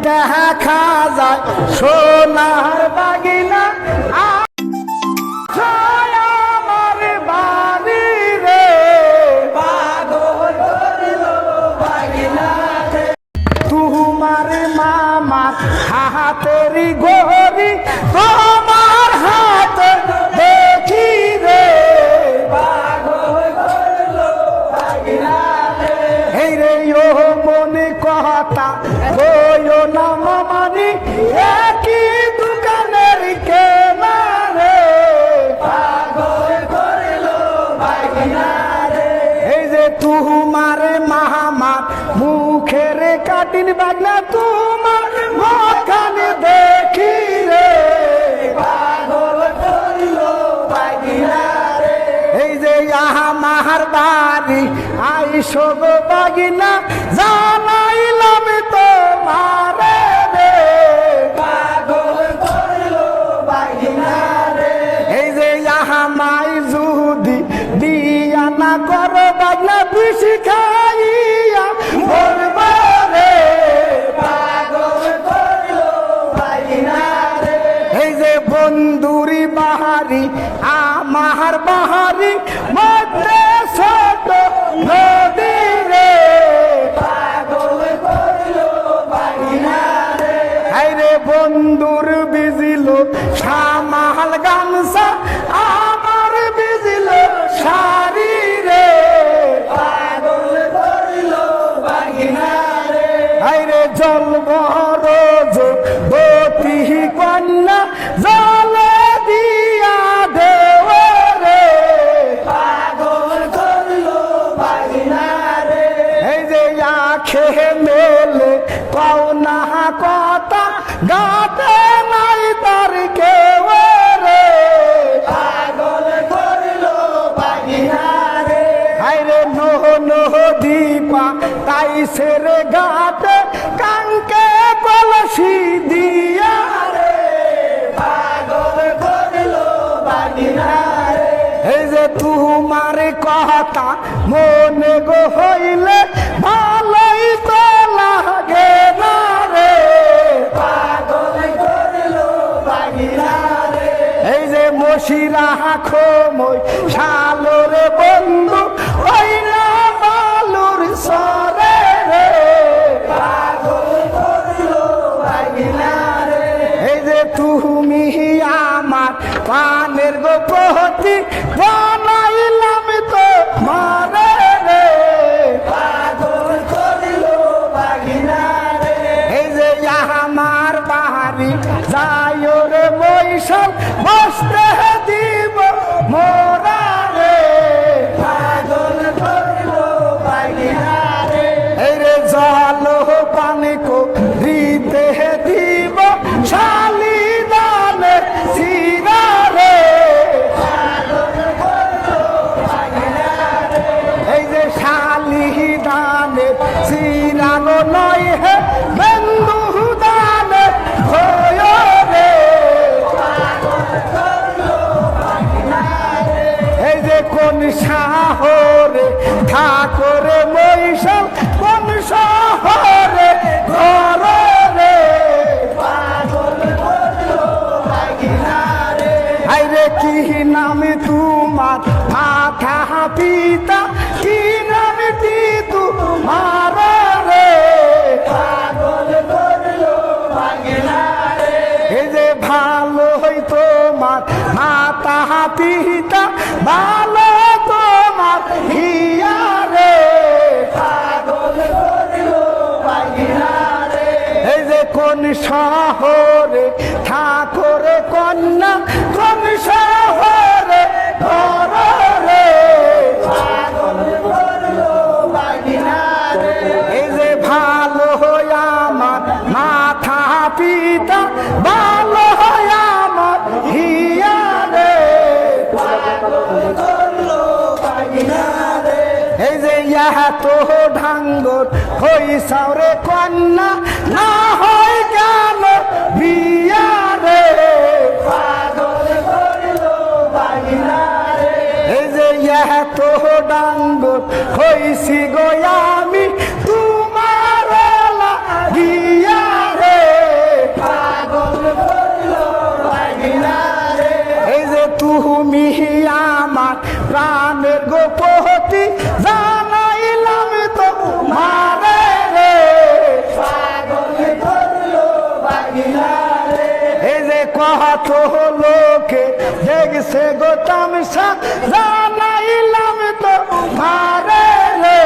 দেখা যায় সোনার বাগিনা আমার বাড়ি রে পাগল করলো বাগিনা রে তোমার মামার হাতেরি গহরি তোমার হাত দেখি রে পাগল করলো বাগিনা রে এই রে ও মনে কথা কইও না মামানি একই দোকানের কেনা রে পাগল করলো বাগিনা রে এই যে তোমার মামার মুখের কাটিন বাগনা তোমার মুখখানে দেখি রে পাগল করলো বাগিনা রে এই যে আমার বাড়ি আইসো গো বাগিনা জানাইলাম তোমার রে পাগল করলো বাগিনা রে এই যে আমায় যদি দিয়া না করো বাগনা বেশি খাইয়া মরবা রে পাগল করলো বাগিনা রে এই যে বন্ধুরি বাহারি আমার বাহারি মধ্যে ছোট নদী রে পাগল করলো বাগিনা রে এই রে বন্ধুর বিজিল সামাল গামছা আমার বিজিল শাড়ি রে পাগল করলো বাগিনা রে এই রে জল বরজ বতি কন্যা জলে দিয়া দেও রে পাগল করলো বাগিনা রে এই যে আখে মেলে পাও না কথা গাতে নাই তার কেউ রে পাগল করলো বাগিনা রে হাই রে নোহ নোহ দীপা তাই সেরে গাতে কাঙ্কে কলসি দিয়া রে পাগল করলো বাগিনা রে এই যে তোমার কথা মনে গো হইলে ভালোই তো লাগে না রে পাগল করলো বাগিনা রে এই যে মশিরা খোমই শালোর বন্ধু ওই না বালুর সরে রে পাগল করলো বাগিনা রে এই যে তুমি আমার পানের গো পহতি বানাইলাম তো মারে রে পাগল করলো বাগিনা রে এই যে আমার বাড়ি যায় রে বৈশাল বসতে দিব মোরা রে পাগল করলো বাগিনা রে এই রে জল পানি কো দিতে দিব শালি দানে সিরা রে পাগল করলো বাগিনা রে এই যে শালি দানে সিরানো নয় হে বন্ধু দানে হয় রে পাগল করলো বাগিনা রে এই যে কোন শহরে ঠাকুরে মৈশাল কোন শহরে ঘর রে পাগল করলো বাগিনা রে এই রে কি নামে তোমার মাথা পিতা কি নামে তোমার রে পাগল করলো বাগিনা রে এই যে ভালো হই তোমার মাতা পিতা ভালো তোমার হিয়া রে পাগল করলো বাগিনা রে এই যে কোন শহরে ঠাকুর কন্যা কোন শহরে ঘর রে পাগল করলো বাগিনা রে এই যে ভালো হয় আমার মাথা পিতা ভালো হয় আমার হিয়া রে পাগল করলো বাগিনা রে এই যে তো ঢাঙ্গর হই সাউরে কন্যা না হয় কেন বিয়া রে পাগল করলো বাগিনা রে এই যে তো ডাঙ্গর হইছি গো আমি তোমার লাগিয়া জানাইলাম তো মারে রে এই যে কত লোকে দেখছে গো তামসা জানাইলাম তো মারে রে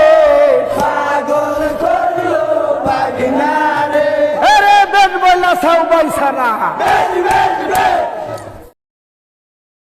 পাগল করলো বাগিনা রে আরে বেশ বলা সবাই সারা